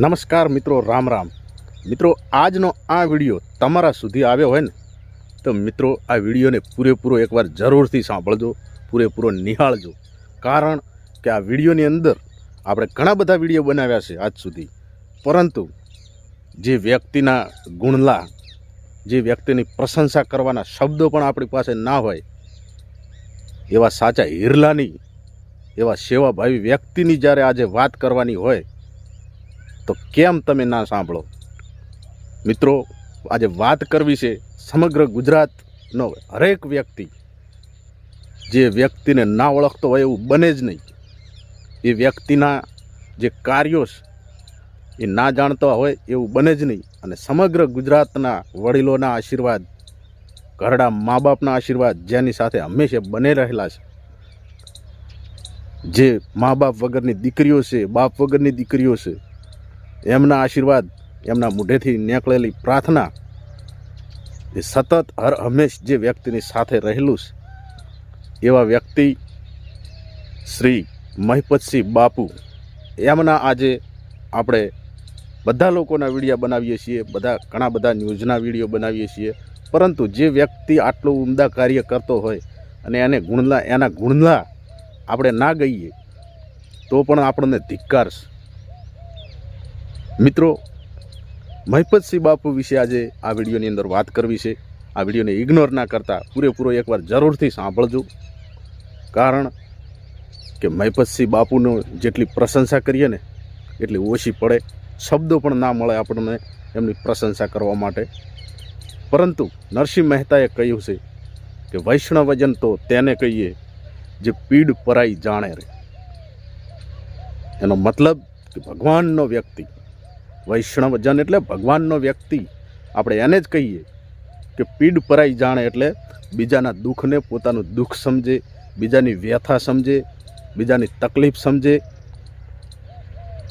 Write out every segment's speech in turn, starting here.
નમસ્કાર મિત્રો, રામ રામ મિત્રો। આજનો આ વિડીયો તમારા સુધી આવ્યો હોય ને તો મિત્રો આ વિડીયોને પૂરેપૂરો એકવાર જરૂરથી સાંભળજો, પૂરેપૂરો નિહાળજો। કારણ કે આ વિડીયોની અંદર આપણે ઘણા બધા વિડીયો બનાવ્યા છે આજ સુધી, પરંતુ જે વ્યક્તિના ગુણલા, જે વ્યક્તિની પ્રશંસા કરવાના શબ્દો પણ આપણી પાસે ના હોય, એવા સાચા હિરલાની, એવા સેવાભાવી વ્યક્તિની જ્યારે આજે વાત કરવાની હોય તો કેમ તમે ના સાંભળો। મિત્રો આજે વાત કરવી છે સમગ્ર ગુજરાતનો હરેક વ્યક્તિ, જે વ્યક્તિને ના ઓળખતો હોય એવું બને જ નહીં, એ વ્યક્તિના જે કાર્યો એ ના જાણતા હોય એવું બને જ નહીં। અને સમગ્ર ગુજરાતના વડીલોના આશીર્વાદ, ઘરડા મા બાપના આશીર્વાદ જેની સાથે હંમેશા બને રહેલા છે, જે મા બાપ વગરની દીકરીઓ છે, બાપ વગરની દીકરીઓ છે, એમના આશીર્વાદ, એમના મુઢેથી નીકળેલી પ્રાર્થના એ સતત હર હંમેશ જે વ્યક્તિની સાથે રહેલું છે, એવા વ્યક્તિ શ્રી મહિપતસિંહ બાપુ, એમના આજે આપણે બધા લોકોના વિડીયો બનાવીએ છીએ, ઘણા બધા ન્યૂઝના વિડીયો બનાવીએ છીએ, પરંતુ જે વ્યક્તિ આટલું ઉમદા કાર્ય કરતો હોય અને એના ગુણલા આપણે ના ગઈએ તો પણ આપણને ધિક્કાર છે। મિત્રો મહિપતસિંહ બાપુ વિશે આજે આ વિડીયોની અંદર વાત કરવી છે। આ વિડીયોને ઇગ્નોર ના કરતા પૂરેપૂરો એકવાર જરૂરથી સાંભળજો, કારણ કે મહિપતસિંહ બાપુનો જેટલી પ્રશંસા કરીએ ને એટલી ઓછી પડે, શબ્દો પણ ના મળે આપણને એમની પ્રશંસા કરવા માટે। પરંતુ નરસિંહ મહેતાએ કહ્યું છે કે વૈષ્ણવજન તો તેને કહીએ જે પીડ પરાઈ જાણે રે। એનો મતલબ કે ભગવાનનો વ્યક્તિ, વૈષ્ણવજન એટલે ભગવાનનો વ્યક્તિ, આપણે એને જ કહીએ કે પીડ પરાઈ જાણે, એટલે બીજાના દુઃખને પોતાનું દુઃખ સમજે, બીજાની વ્યથા સમજે, બીજાની તકલીફ સમજે,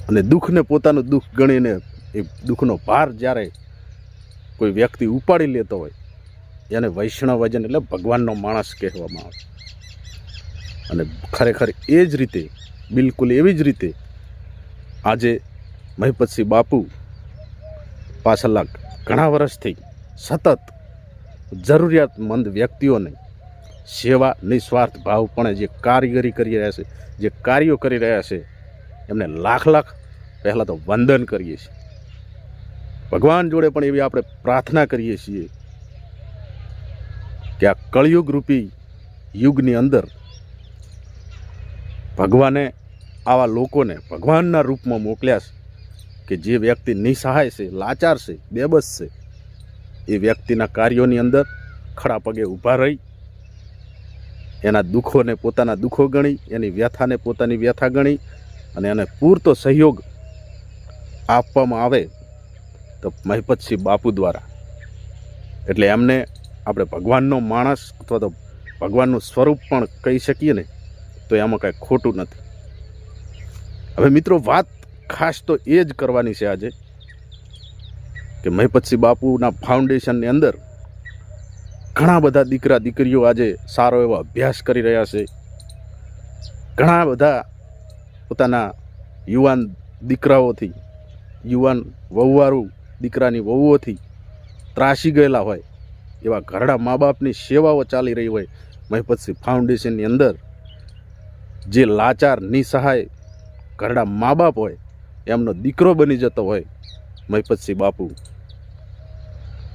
અને દુઃખને પોતાનું દુઃખ ગણીને એ દુઃખનો ભાર જ્યારે કોઈ વ્યક્તિ ઉપાડી લેતો હોય એને વૈષ્ણવજન એટલે ભગવાનનો માણસ કહેવામાં આવે। અને ખરેખર એ જ રીતે, બિલકુલ એવી જ રીતે આજે મહિપતસિંહ બાપુ પાછળના ઘણા વર્ષથી સતત જરૂરિયાતમંદ વ્યક્તિઓને સેવા, નિસ્વાર્થ ભાવપણે જે કારીગરી કરી રહ્યા છે, જે કાર્યો કરી રહ્યા છે, એમને લાખ લાખ પહેલાં તો વંદન કરીએ છીએ। ભગવાન જોડે પણ એવી આપણે પ્રાર્થના કરીએ છીએ કે આ કળિયુગ રૂપી યુગની અંદર ભગવાને આવા લોકોને ભગવાનના રૂપમાં મોકલ્યા છે કે જે વ્યક્તિ નિસહાય છે, લાચાર છે, બેબસ છે, એ વ્યક્તિના કાર્યોની અંદર ખડા પગે ઊભા રહી એના દુઃખોને પોતાના દુઃખો ગણી, એની વ્યથાને પોતાની વ્યથા ગણી અને એને પૂરતો સહયોગ આપવામાં આવે તો મહિપતસિંહ બાપુ દ્વારા, એટલે એમને આપણે ભગવાનનો માણસ અથવા તો ભગવાનનું સ્વરૂપ પણ કહી શકીએ ને તો એમાં કાંઈ ખોટું નથી। હવે મિત્રો વાત ખાસ તો એ જ કરવાની છે આજે કે મહિપતસિંહ બાપુના ફાઉન્ડેશનની અંદર ઘણા બધા દીકરા દીકરીઓ આજે સારો એવો અભ્યાસ કરી રહ્યા છે, ઘણા બધા પોતાના યુવાન દીકરાઓથી, યુવાન વહુવારું દીકરાની વહુઓથી ત્રાસી ગયેલા હોય એવા ઘરડા મા બાપની સેવાઓ ચાલી રહી હોય મહિપતસિંહ ફાઉન્ડેશનની અંદર। જે લાચાર, નિસહાય ઘરડા મા બાપ હોય, એમનો દીકરો બની જતો હોય મહિપતસિંહ બાપુ,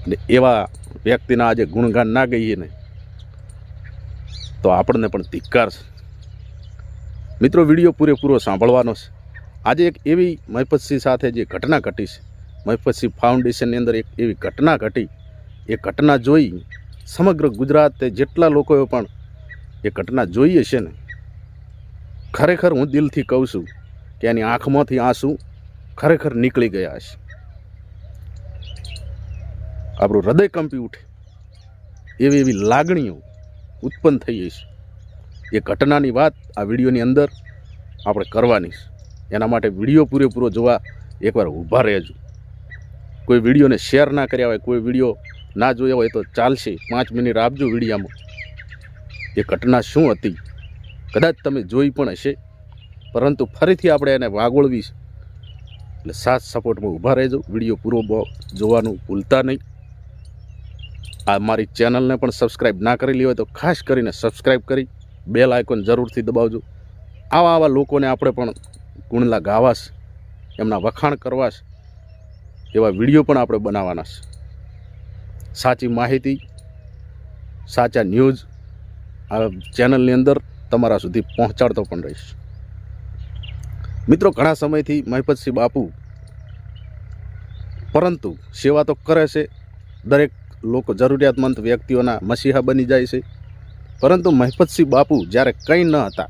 અને એવા વ્યક્તિના આજે ગુણગાન ના ગઈએ ને તો આપણને પણ ધિક્કાર છે। મિત્રો વિડીયો પૂરેપૂરો સાંભળવાનો છે। આજે એક એવી મહિપતસિંહ સાથે જે ઘટના ઘટી છે, મહિપતસિંહ ફાઉન્ડેશનની અંદર એક એવી ઘટના ઘટી, એ ઘટના જોઈ સમગ્ર ગુજરાતે જેટલા લોકોએ પણ એ ઘટના જોઈએ છે ને, ખરેખર હું દિલથી કહું છું કે એની આંખમાંથી આંસુ ખરેખર નીકળી ગયા છે, આપણું હૃદય કંપી ઉઠે એવી એવી લાગણીઓ ઉત્પન્ન થઈ છે। એ ઘટનાની વાત આ વિડીયોની અંદર આપણે કરવાની છે, એના માટે વિડીયો પૂરેપૂરો જોવા એકવાર ઊભા રહેજો। કોઈ વિડીયોને શેર ના કર્યા હોય, કોઈ વિડીયો ના જોયા હોય તો ચાલશે, 5 મિનિટ આપજો વિડીયામાં। એ ઘટના શું હતી કદાચ તમે જોઈ પણ હશે, પરંતુ ફરીથી આપણે એને વાગોળવી એટલે સાથ સપોર્ટમાં ઊભા રહેજો. વિડીયો પૂરો જોવાનું ભૂલતા નહીં. આ મારી ચેનલને પણ સબસ્ક્રાઈબ ના કરેલી હોય તો ખાસ કરીને સબસ્ક્રાઈબ કરી બેલ આઇકોન જરૂરથી દબાવજો. આવા લોકોને આપણે પણ ગુણલા ગાવાશ, એમના વખાણ કરવાશ, એવા વિડીયો પણ આપણે બનાવવાના છે. સાચી માહિતી, સાચા ન્યૂઝ આ ચેનલની અંદર તમારા સુધી પહોંચાડતો પણ રહીશ. મિત્રો, ઘણા સમયથી મહિપતસિંહ બાપુ પરંતુ સેવા તો કરે છે, દરેક લોકો જરૂરિયાતમંદ વ્યક્તિઓના મસીહા બની જાય છે. પરંતુ મહિપતસિંહ બાપુ જ્યારે કંઈ ન હતા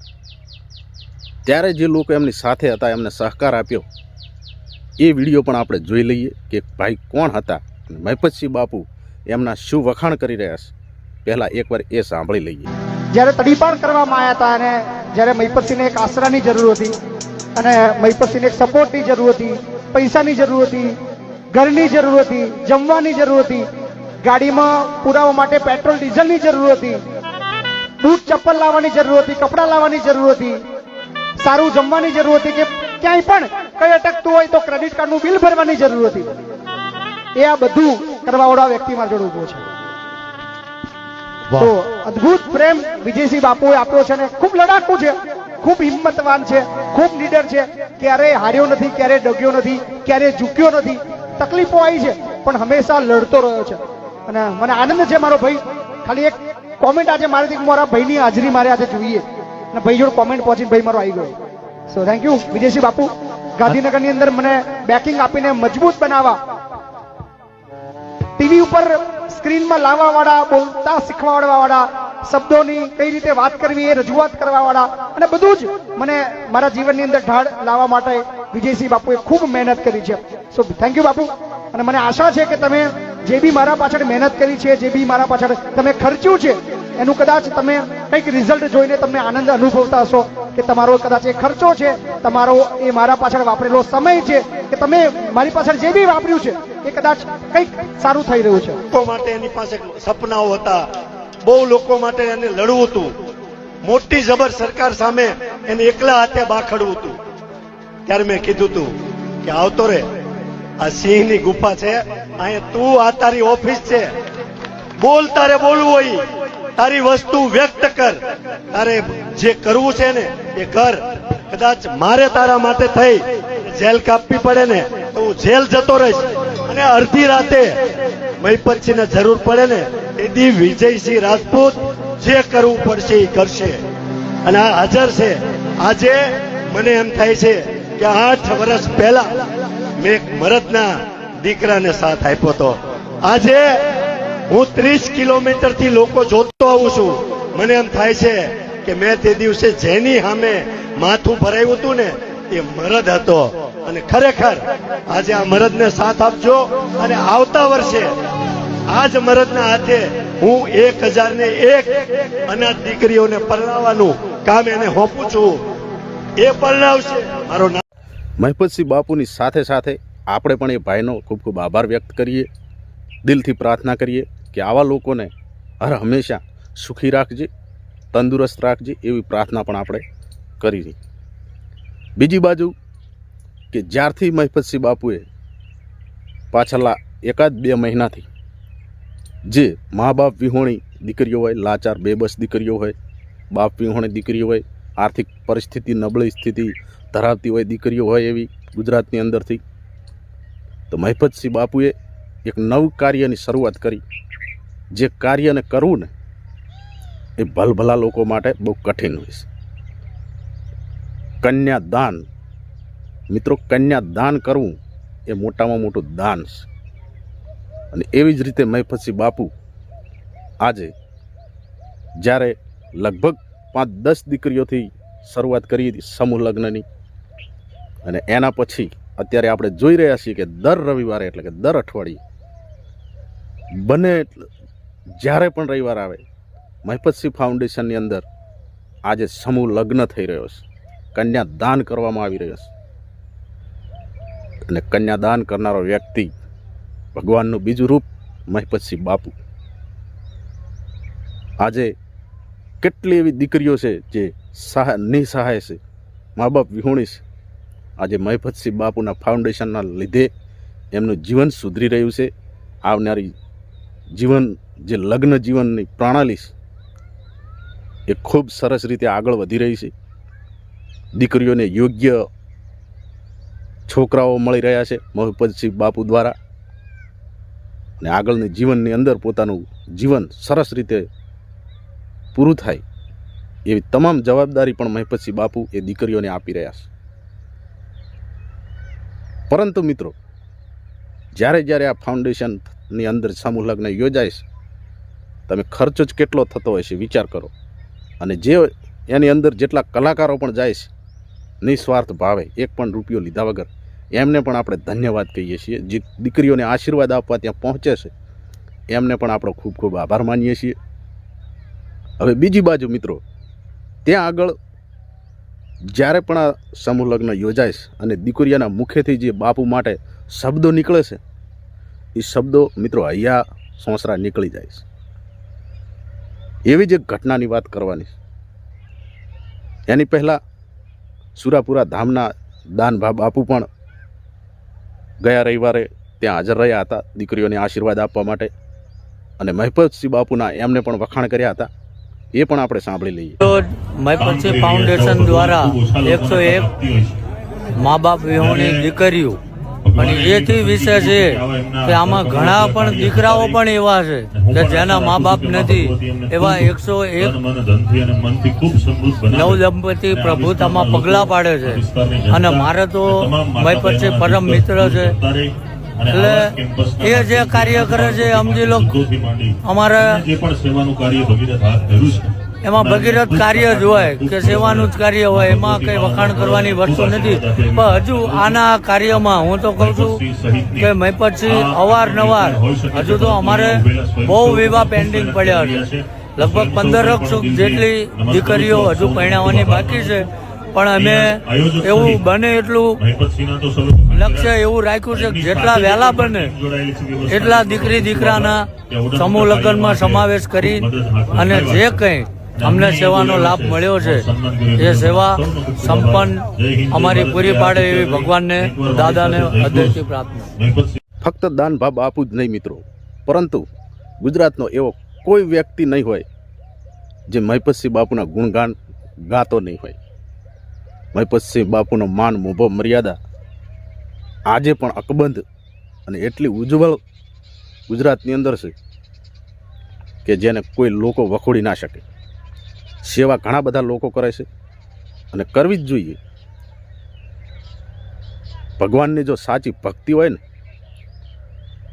ત્યારે જે લોકો એમની સાથે હતા, એમને સહકાર આપ્યો, એ વિડીયો પણ આપણે જોઈ લઈએ કે ભાઈ કોણ હતા અને મહિપતસિંહ બાપુ એમના શું વખાણ કરી રહ્યા છે. પહેલાં એકવાર એ સાંભળી લઈએ. જ્યારે તડીપાર કરવામાં આવ્યા હતા અને જ્યારે મહિપતસિંહને એક આશરાની જરૂર હતી અને મહિપતસિંહને એક સપોર્ટની જરૂર હતી, પૈસાની જરૂર હતી, ઘરની જરૂર હતી, જમવાની જરૂર હતી, ગાડીમાં પુરાવા માટે પેટ્રોલ ડીઝલની જરૂર હતી, બૂટ ચપ્પલ લાવવાની જરૂર હતી, કપડાં લાવવાની જરૂર હતી, સારું જમવાની જરૂર હતી, કે ક્યાંય પણ કઈ અટકતું હોય તો ક્રેડિટ કાર્ડનું બિલ ભરવાની જરૂર હતી. એ આ બધું કરવાવાળા વ્યક્તિ મારા જોડે ઉભો છે. તો અદ્ભુત પ્રેમ વિજયસિંહ બાપુએ આપ્યો છે અને ખૂબ લડાકુ છે, ખૂબ હિંમતવાન છે, ખૂબ લીડર છે. ક્યારેય હાર્યો નથી, ક્યારેય ડગ્યો નથી, ક્યારેય ઝૂક્યો નથી. તકલીફો આવી છે પણ હંમેશા લડતો રહ્યો છે. અને મને આનંદ છે, મારો ભાઈ ખાલી એક કોમેન્ટ આજે મારેથી મારા ભાઈની હાજરી મારે આજે જોઈએ અને ભાઈ જોડે કોમેન્ટ પહોંચીને ભાઈ મારો આવી ગયો. સો થેન્ક યુ વિજયસિંહ બાપુ. ગાંધીનગરની અંદર મને બેકિંગ આપીને મજબૂત બનાવવા, ટીવી ઉપર સ્ક્રીનમાં લાવવા વાળા, બોલતા શીખવાડવા વાળા, શબ્દોની કઈ રીતે વાત કરવી એ રજૂઆત કરવા વાળા અને બધું જ મને મારા જીવનની અંદર ઢાળ લાવવા માટે વિજયસિંહ બાપુએ ખૂબ મહેનત કરી છે. સો થેન્ક યુ બાપુ. અને મને આશા છે કે તમે જે બી મારા પાછળ મહેનત કરી છે, જે બી મારા પાછળ તમે ખર્ચ્યું છે, એનું કદાચ તમે કંઈક રિઝલ્ટ જોઈને તમને આનંદ અનુભવતા હશો કે તમારો કદાચ એ ખર્ચો છે, તમારો એ મારા પાછળ વાપરેલો સમય છે, કે તમે મારી પાછળ જે બી વાપર્યું છે એ કદાચ કંઈક સારું થઈ રહ્યું છે. લોકો માટે એની પાસે સપનાઓ હતા, બહુ લોકો માટે એને લડવું હતું, મોટી જબર સરકાર સામે એને એકલા હાથે બાખડવું હતું. ત્યારે મેં કીધું હતું કે આવતો રે, આ સિંહની ગુફા છે, અહીંયા તું, આ તારી ઓફિસ છે, બોલ, તારે બોલવું હોય, તારી વસ્તુ વ્યક્ત કર, તારે જે કરવું છે ને એ કર. કદાચ મારે તારા માટે થઈ જેલ કાપવી પડે ને તો હું જેલ જતો રહીશ. અને અડધી રાતે મહિપતસિંહને જરૂર પડે ને તેથી વિજયસિંહ રાજપૂત જે કરવું પડશે એ કરશે. અને આ હાજર છે. આજે મને એમ થાય છે કે 8 વર્ષ પહેલા મેં એક મરદના દીકરાને સાથ આપ્યો હતો. આજે હું 30 કિલોમીટરથી લોકો જોતો આવું છું. મને એમ થાય છે કે મેં તે દિવસે જેની સામે માથું ભરાયું હતું ને એ મરદ હતો. અને ખરેખર આજે આ મરદને સાથ આપજો અને આવતા વર્ષે આજ મરદના હાથે હું 1001 અનાથ દીકરીઓને પરણાવવાનું કામ એને સોંપું છું. એ પરણાવશે. મારો નામ મહિપતસિંહ બાપુની સાથે સાથે આપણે પણ એ ભાઈનો ખૂબ ખૂબ આભાર વ્યક્ત કરીએ, દિલથી પ્રાર્થના કરીએ કે આવા લોકોને હર હંમેશા સુખી રાખજે, તંદુરસ્ત રાખજે, એવી પ્રાર્થના પણ આપણે કરી. બીજી બાજુ કે જ્યારથી મહિપતસિંહ બાપુએ પાછળના 1-2 મહિનાથી જે મા બાપ વિહોણી દીકરીઓ હોય, લાચાર બેબસ દીકરીઓ હોય, બાપ વિહોણી દીકરીઓ હોય, આર્થિક પરિસ્થિતિ નબળી સ્થિતિ ધરાવતી હોય દીકરીઓ હોય એવી ગુજરાતની અંદરથી, તો મહિપતસિંહ બાપુએ એક નવું કાર્યની શરૂઆત કરી. જે કાર્યને કરવું ને એ ભલભલા લોકો માટે બહુ કઠિન હોય છે. કન્યાદાન. મિત્રો, કન્યાદાન કરવું એ મોટામાં મોટું દાન છે. અને એવી જ રીતે મહિપતસિંહ બાપુ આજે જ્યારે લગભગ 5-10 દીકરીઓથી શરૂઆત કરી હતી સમૂહ લગ્નની, અને એના પછી અત્યારે આપણે જોઈ રહ્યા છીએ કે દર રવિવારે એટલે કે દર અઠવાડિયે બને જ્યારે પણ રવિવાર આવે મહિપતસિંહ ફાઉન્ડેશનની અંદર આજે સમૂહ લગ્ન થઈ રહ્યો છે, કન્યાદાન કરવામાં આવી રહ્યો છે. અને કન્યાદાન કરનારો વ્યક્તિ ભગવાનનું બીજું રૂપ મહિપતસિંહ બાપુ. આજે કેટલી એવી દીકરીઓ છે જે નિસહાય છે, મા બાપ વિહોણી છે, આજે મહિપતસિંહ બાપુના ફાઉન્ડેશનના લીધે એમનું જીવન સુધરી રહ્યું છે. આવનારી જીવન જે લગ્ન જીવનની પ્રણાલી છે એ ખૂબ સરસ રીતે આગળ વધી રહી છે. દીકરીઓને યોગ્ય છોકરાઓ મળી રહ્યા છે મહિપતસિંહ બાપુ દ્વારા, અને આગળની જીવનની અંદર પોતાનું જીવન સરસ રીતે પૂરું થાય એવી તમામ જવાબદારી પણ મહિપતસિંહ બાપુ એ દીકરીઓને આપી રહ્યા છે. પરંતુ મિત્રો, જ્યારે જ્યારે આ ફાઉન્ડેશનની અંદર સમૂહ લગ્ન યોજાય છે, તમે ખર્ચો જ કેટલો થતો હોય છે વિચાર કરો. અને જે એની અંદર જેટલા કલાકારો પણ જાય છે નિસ્વાર્થ ભાવે, એક પણ રૂપિયો લીધા વગર, એમને પણ આપણે ધન્યવાદ કહીએ છીએ. જે દીકરીઓને આશીર્વાદ આપવા ત્યાં પહોંચે છે એમને પણ આપણો ખૂબ ખૂબ આભાર માનીએ છીએ. હવે બીજી બાજુ મિત્રો, ત્યાં આગળ જ્યારે પણ આ સમૂહ લગ્ન યોજાય છે અને દીકરીઓના મુખેથી જે બાપુ માટે શબ્દો નીકળે છે, એ શબ્દો મિત્રો હૈયા સોંસરા નીકળી જાય છે. એવી જ એક ઘટનાની વાત કરવાની છે. એની પહેલાં સુરાપુરા ધામના દાનભા બાપુ પણ ગયા રવિવારે ત્યાં હાજર રહ્યા હતા દીકરીઓને આશીર્વાદ આપવા માટે, અને મહિપતસિંહ બાપુના એમને પણ વખાણ કર્યા હતા. એ પણ આપણે સાંભળી લઈએ. મહિપતસિંહ ફાઉન્ડેશન દ્વારા 101 મા બાપ વિહોણી દીકરીઓ, અને એથી વિશે છે કે આમાં ઘણા પણ દીકરાઓ પણ એવા છે કે જેના મા બાપ નથી. એવા 101 નવદંપતિ પ્રભુતામાં પગલાં પાડે છે. અને મારે તો મહિપતસિંહ પરમ મિત્ર છે, એટલે એ જે કાર્ય કરે છે સમજી લો, અમારે એમાં ભગીરથ કાર્ય જ હોય કે સેવાનું જ કાર્ય હોય, એમાં કંઈ વખાણ કરવાની વસ્તુ નથી. પણ હજુ આના કાર્યમાં હું તો કહું છું કે મહિપતસિંહ અવારનવાર, હજુ તો અમારે બહુ વિવાહ પેન્ડિંગ પડ્યા છે. લગભગ 15 જેટલી દીકરીઓ હજુ પરણાવવાની બાકી છે. પણ અમે એવું બને એટલું લક્ષ્ય એવું રાખ્યું છે કે જેટલા વહેલા બને એટલા દીકરી દીકરાના સમૂહ લગ્નમાં સમાવેશ કરી, અને જે કંઈ અમને સેવાનો લાભ મળ્યો છે એ સેવા સંપન્ન અમારી પૂરી પાડે એવી ભગવાનને દાદાને હૃદયથી પ્રાર્થના. ફક્ત દાનભા બાપુ જ નહીં મિત્રો, પરંતુ ગુજરાતનો એવો કોઈ વ્યક્તિ નહીં હોય જે મહિપતસિંહ બાપુના ગુણગાન ગાતો નહીં હોય. મહિપતસિંહ બાપુનો માન મોભો મર્યાદા આજે પણ અકબંધ અને એટલી ઉજ્જવળ ગુજરાતની અંદર છે કે જેને કોઈ લોકો વખોડી ના શકે. સેવા ઘણા બધા લોકો કરે છે અને કરવી જ જોઈએ. ભગવાનની જો સાચી ભક્તિ હોય ને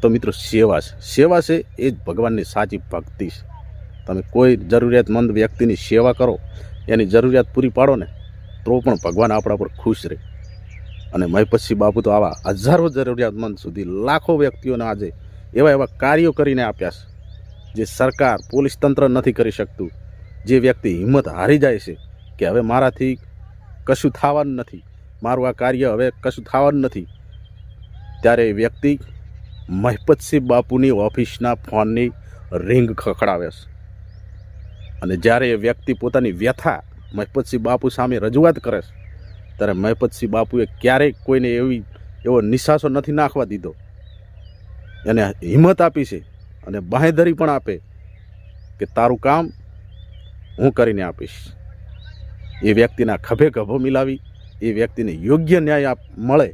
તો મિત્રો સેવા છે. સેવા છે એ જ ભગવાનની સાચી ભક્તિ છે. તમે કોઈ જરૂરિયાતમંદ વ્યક્તિની સેવા કરો, એની જરૂરિયાત પૂરી પાડો ને, તો પણ ભગવાન આપણા પર ખુશ રહે. અને મહિપતસિંહ બાપુ તો આવા હજારો જરૂરિયાતમંદ સુધી લાખો વ્યક્તિઓને આજે એવા કાર્યો કરીને આપ્યા છે જે સરકાર, પોલીસ તંત્ર નથી કરી શકતું. જે વ્યક્તિ હિંમત હારી જાય છે કે હવે મારાથી કશું થવાનું નથી, મારું આ કાર્ય હવે કશું થવાનું નથી, ત્યારે એ વ્યક્તિ મહિપતસિંહ બાપુની ઓફિસના ફોનની રિંગ ખખડાવે છે. અને જ્યારે એ વ્યક્તિ પોતાની વ્યથા મહિપતસિંહ બાપુ સામે રજૂઆત કરે છે, ત્યારે મહિપતસિંહ બાપુએ ક્યારેય કોઈને એવો નિશાસો નથી નાખવા દીધો. એને હિંમત આપી છે અને બાંહેધરી પણ આપે કે તારું કામ હું કરીને આપીશ. એ વ્યક્તિના ખભે ખભો મિલાવી એ વ્યક્તિને યોગ્ય ન્યાય મળે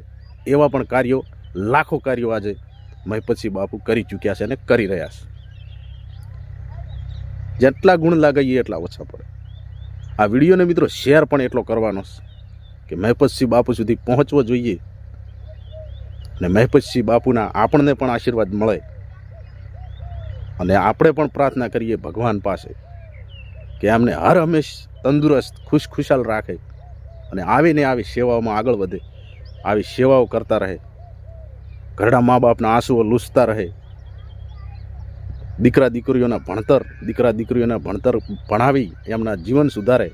એવા પણ કાર્યો, લાખો કાર્યો આજે મહિપતસિંહ બાપુ કરી ચૂક્યા છે અને કરી રહ્યા છે. જેટલા ગુણ લાગીએ એટલા ઓછા પડે. આ વિડીયોને મિત્રો શેર પણ એટલો કરવાનો છે કે મહિપતસિંહ બાપુ સુધી પહોંચવો જોઈએ અને મહિપતસિંહ બાપુના આપણને પણ આશીર્વાદ મળે. અને આપણે પણ પ્રાર્થના કરીએ ભગવાન પાસે કે એમને હર હંમેશ તંદુરસ્ત, ખુશખુશાલ રાખે અને આવીને આવી સેવાઓમાં આગળ વધે, આવી સેવાઓ કરતા રહે, ઘરડા મા બાપના આંસુઓ લૂછતા રહે, દીકરા દીકરીઓના ભણતર ભણાવી એમના જીવન સુધારે,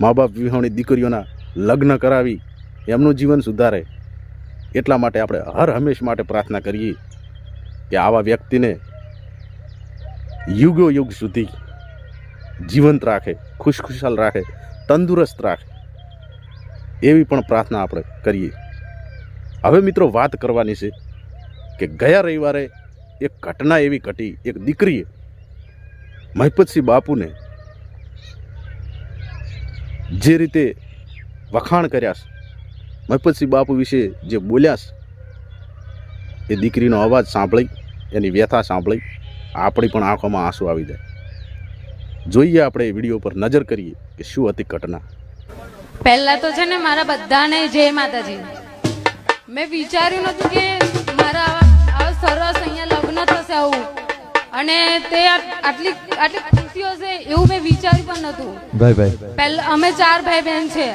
મા બાપ વિહોણી દીકરીઓના લગ્ન કરાવી એમનું જીવન સુધારે. એટલા માટે આપણે હર હંમેશ માટે પ્રાર્થના કરીએ કે આવા વ્યક્તિને યુગો યુગ સુધી જીવંત રાખે, ખુશખુશાલ રાખે, તંદુરસ્ત રાખે. એવી પણ પ્રાર્થના આપણે કરીએ. હવે મિત્રો વાત કરવાની છે કે ગયા રવિવારે એક ઘટના એવી ઘટી. એક દીકરીએ મહિપતસિંહ બાપુને જે રીતે વખાણ કર્યા છે, મહિપતસિંહ બાપુ વિશે જે બોલ્યા છે, એ દીકરીનો અવાજ સાંભળી, એની વ્યથા સાંભળી આપણી પણ આંખોમાં આંસુ આવી જાય. જોઈએ આપણે એ વિડીયો પર નજર કરીએ કે શું હતી ઘટના. પહેલા તો છે ને મારા બધાને જય માતાજી. મેં વિચાર્યું નતું કે મારા આવા સરસ અહીંયા લગ્ન થશે આવું, અને તે આટલી ખુશી હશે એવું મેં વિચાર્યું પણ નતું. પહેલા અમે 4 ભાઈ બહેન છે.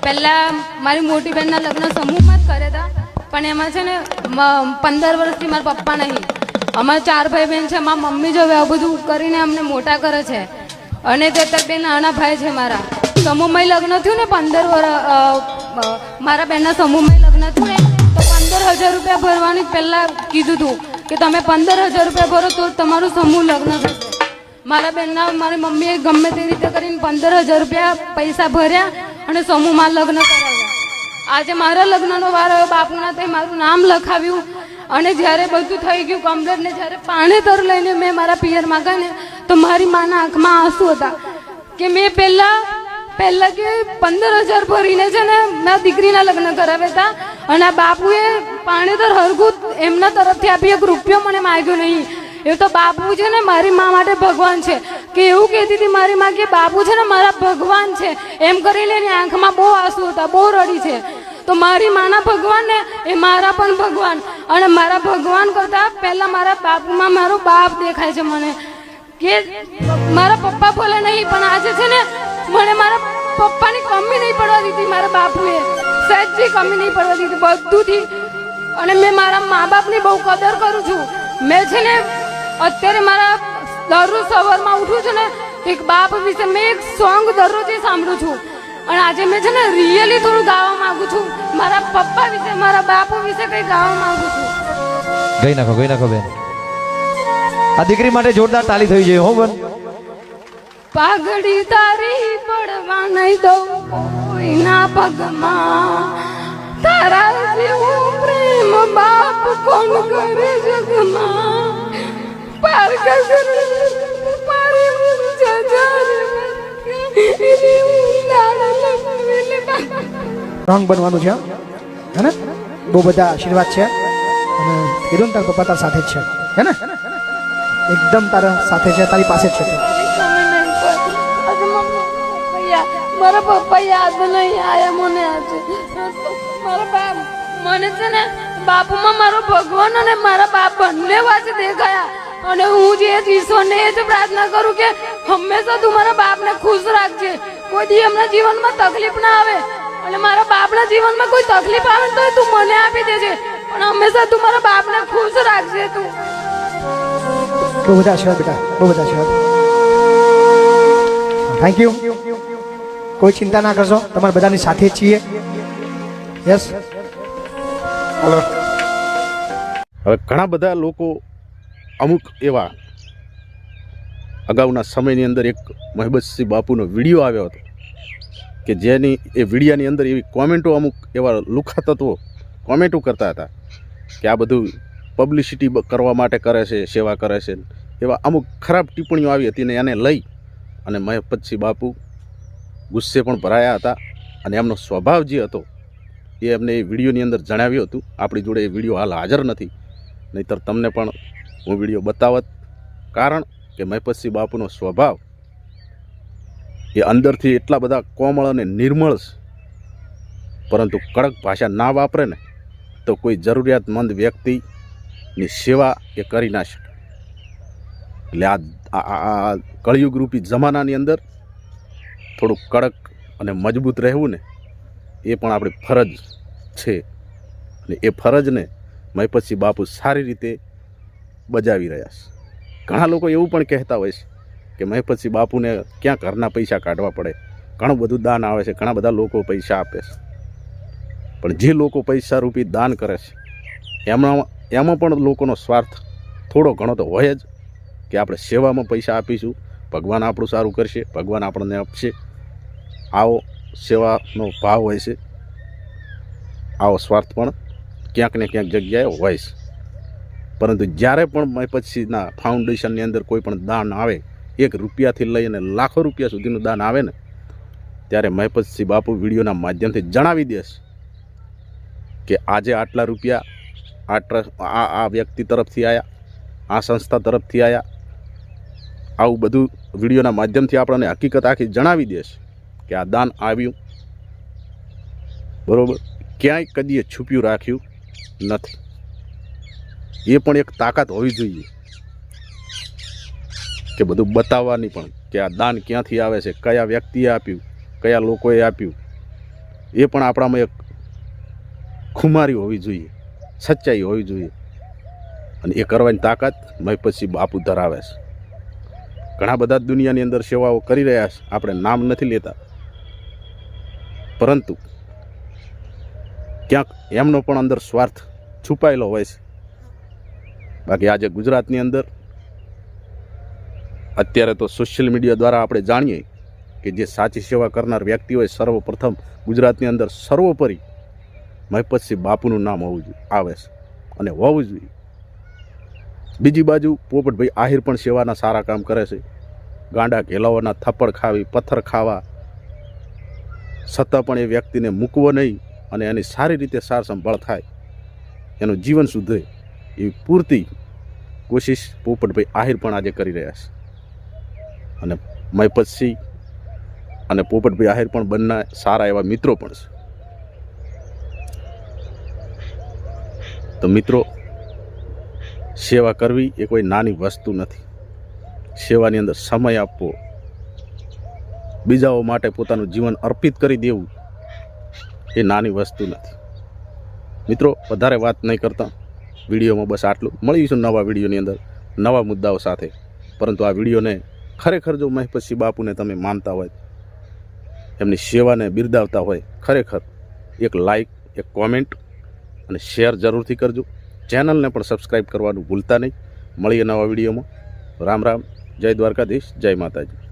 પહેલા મારી મોટી બહેનના લગ્ન સમૂહમાં જ કર્યા હતા, પણ એમાં છે ને 15 વર્ષથી મારા પપ્પા નહીં. અમારા 4 ભાઈ બહેન છે. મારા મમ્મી જો આ બધું કરીને અમને મોટા કરે છે, અને તે 2 નાના ભાઈ છે મારા. સમૂહમાં લગ્ન થયું ને 15 વર્ષ મારા બહેનના સમૂહમાં લગ્ન થયું ને તો 15,000 રૂપિયા ભરવાની પહેલા કીધું હતું કે તમે 15,000 રૂપિયા ભરો તો તમારું સમૂહ લગ્ન થશે. મારા બહેનના મારી મમ્મીએ ગમે તે રીતે કરીને 15,000 રૂપિયા પૈસા ભર્યા અને સમૂહમાં લગ્ન કરાવ્યા. આજે મારા લગ્નનો વાર આવ્યો. બાપુના તે મારું નામ લખાવ્યું, અને જ્યારે બધું થઈ ગયું કમ્પ્લીટ ને જ્યારે પાણેતર લઈને મેં મારા પિયરમાં ગયા ને તો મારી માના આંખમાં આંસુ હતા કે મેં પહેલા કે 15,000 ભરીને છે ને મારા દીકરીના લગ્ન કરાવ્યા હતા, અને આ બાપુએ પાણેતર હરગું એમના તરફથી આપી 1 રૂપિયો મને માગ્યો નહીં. એ તો બાપુ છે ને મારી મા માટે ભગવાન છે, કે એવું કહેતી હતી મારી મા કે બાપુ છે ને મારા ભગવાન છે એમ કરીને એની આંખમાં બહુ આંસુ હતા, બહુ રડી છે. તો મારી માના ભગવાન ને એ મારા પણ ભગવાન, અને મારા ભગવાન કરતા પહેલા મારા બાપુમાં મારો બાપ દેખાય છે મને, કે મારા પપ્પા ભલે નહીં પણ આજે છે ને મને મારા પપ્પાની કમી નહીં પડવા દીધી. મારા બાપુએ સહેજ બી કમી નહીં પડવા દીધી બધુંથી. અને મેં મારા મા બાપની બહુ કદર કરું છું. મેં છે ને અત્યારે મારા દરરોજ સવારમાં ઉઠું છું ને એક બાપ વિશે મેં એક સોંગ દરરોજ સાંભળું છું, અને આજે મેં છે ને રિયલી થોડું ગાવા માંગુ છું. મારા પપ્પા વિશે મારા બાપુ વિશે કંઈ ગાવા માંગુ છું. ગઈ નાખો બેન. આ દીકરી માટે જોરદાર તાલી થઈ જાય. હો બેન. પાઘડી તારી પડવા નહીં દઉં કોઈના પગમાં, તારા જેવું પ્રેમ બાપ કોણ કરે જગમાં. પાર રંગ બનવાનું છે હે ને? બહુ બધા આશીર્વાદ છે, અને કીધું ને તારા પપ્પા તારા સાથે જ છે હે ને? એકદમ તારા સાથે છે, તારી પાસે જ છે. મારા પપ્પા યાદ નહીં આયા મને આજે. મારા બાપ મને છે ને બાપુમાં મારો ભગવાન અને મારા બાપ બંને વાંચે દેખાયા, અને હું જે ઈશ્વરને એ જ પ્રાર્થના કરું કે હંમેશા તું મારા બાપને ખુશ રાખજે, કોઈ દી એમના જીવનમાં તકલીફ ના આવે. અને મારા બાપના જીવનમાં કોઈ તકલીફ આવે તો તું મને આપી દેજે, પણ હંમેશા તું મારા બાપને ખુશ રાખજે. તું બહુ બધા આશીર્વાદ બેટા, બહુ બધા આશીર્વાદ. Thank you. કોઈ ચિંતા ના કરશો, તમારા બધાની સાથે જ છીએ. યસ. હલો. હવે ઘણા બધા લોકો અમુક એવા અગાઉના સમયની અંદર એક મહિપતસિંહ બાપુનો વિડીયો આવ્યો હતો કે જેની એ વિડીયાની અંદર એવી કોમેન્ટો, અમુક એવા લુખા તત્વો કોમેન્ટો કરતા હતા કે આ બધું પબ્લિસિટી કરવા માટે કરે છે, સેવા કરે છે. એવા અમુક ખરાબ ટિપ્પણીઓ આવી હતી, ને એને લઈ અને મહિપતસિંહ બાપુ ગુસ્સે પણ ભરાયા હતા, અને એમનો સ્વભાવ જે હતો એ એમને એ વિડીયોની અંદર જણાવ્યું હતું. આપણી જોડે એ વિડીયો હાલ હાજર નથી, નહીંતર તમને પણ હું વિડીયો બતાવત. કારણ કે મહિપતસિંહ બાપુનો સ્વભાવ એ અંદરથી એટલા બધા કોમળ અને નિર્મળ છે, પરંતુ કડક ભાષા ના વાપરે ને તો કોઈ જરૂરિયાતમંદ વ્યક્તિની સેવા એ કરી ના શકે. એટલે આ કળિયુગ રૂપી જમાનાની અંદર થોડુંક કડક અને મજબૂત રહેવું ને એ પણ આપણી ફરજ છે, અને એ ફરજને મહિપતસિંહ બાપુ સારી રીતે બજાવી રહ્યા છે. ઘણા લોકો એવું પણ કહેતા હોય છે કે મહિપતસિંહ બાપુને ક્યાં ઘરના પૈસા કાઢવા પડે, ઘણું બધું દાન આવે છે, ઘણા બધા લોકો પૈસા આપે છે. પણ જે લોકો પૈસા રૂપી દાન કરે છે એમાં પણ લોકોનો સ્વાર્થ થોડો ઘણો તો હોય જ, કે આપણે સેવામાં પૈસા આપીશું, ભગવાન આપણું સારું કરશે, ભગવાન આપણને આપશે, આવો સેવાનો ભાવ હોય છે. આવો સ્વાર્થ પણ ક્યાંક ને ક્યાંક જગ્યાએ હોય છે. પરંતુ જ્યારે પણ મહિપતસિંહના ફાઉન્ડેશનની અંદર કોઈ પણ દાન આવે, 1 રૂપિયાથી લઈને લાખો રૂપિયા સુધીનું દાન આવે ને, ત્યારે મહિપતસિંહ બાપુ વિડીયોના માધ્યમથી જણાવી દેશે કે આજે આટલા રૂપિયા આ વ્યક્તિ તરફથી આવ્યા, આ સંસ્થા તરફથી આવ્યા. આવું બધું વિડીયોના માધ્યમથી આપણને હકીકત આખી જણાવી દેશે કે આ દાન આવ્યું. બરાબર, ક્યાંય કદીએ છુપ્યું રાખ્યું નથી. એ પણ એક તાકાત હોવી જોઈએ કે બધું બતાવવાની પણ, કે આ દાન ક્યાંથી આવે છે, કયા વ્યક્તિએ આપ્યું, કયા લોકોએ આપ્યું. એ પણ આપણામાં એક ખુમારી હોવી જોઈએ, સચ્ચાઈ હોવી જોઈએ. અને એ કરવાની તાકાત મહિપતસિંહ બાપુ ધરાવે છે. ઘણા બધા દુનિયાની અંદર સેવાઓ કરી રહ્યા છે, આપણે નામ નથી લેતા, પરંતુ ક્યાંક એમનો પણ અંદર સ્વાર્થ છુપાયેલો હોય છે. બાકી આજે ગુજરાતની અંદર અત્યારે તો સોશિયલ મીડિયા દ્વારા આપણે જાણીએ કે જે સાચી સેવા કરનાર વ્યક્તિ હોય, સર્વપ્રથમ ગુજરાતની અંદર સર્વોપરી મહિપતસિંહ બાપુનું નામ હોવું જોઈએ, આવે છે અને હોવું જોઈએ. બીજી બાજુ પોપટભાઈ આહિર પણ સેવાના સારા કામ કરે છે. ગાંડા ઘેલાઓના થપ્પડ ખાવી, પથ્થર ખાવા છતાં પણ એ વ્યક્તિને મૂકવો નહીં અને એની સારી રીતે સાર સંભાળ થાય, એનું જીવન સુધરે એવી પૂરતી કોશિશ પોપટભાઈ આહિર પણ આજે કરી રહ્યા છે. અને મહિપતસિંહ અને પોપટભાઈ આહિર પણ બંને સારા એવા મિત્રો પણ છે. તો મિત્રો, સેવા કરવી એ કોઈ નાની વસ્તુ નથી. સેવાની અંદર સમય આપવો, બીજાઓ માટે પોતાનું જીવન અર્પિત કરી દેવું એ નાની વસ્તુ નથી. મિત્રો, વધારે વાત નહીં કરતા, વિડીયોમાં બસ આટલું. મળીશું નવા વિડીયોની અંદર નવા મુદ્દાઓ સાથે. પરંતુ આ વિડીયોને ખરેખર જો મહિપતસિંહ બાપુને તમે માનતા હોય, એમની સેવાને બિરદાવતા હોય, ખરેખર એક લાઈક, એક કોમેન્ટ અને શેર જરૂરથી કરજો. ચેનલને પણ સબસ્ક્રાઈબ કરવાનું ભૂલતા નહીં. મળીએ નવા વિડીયોમાં. રામ રામ, જય દ્વારકાધીશ, જય માતાજી.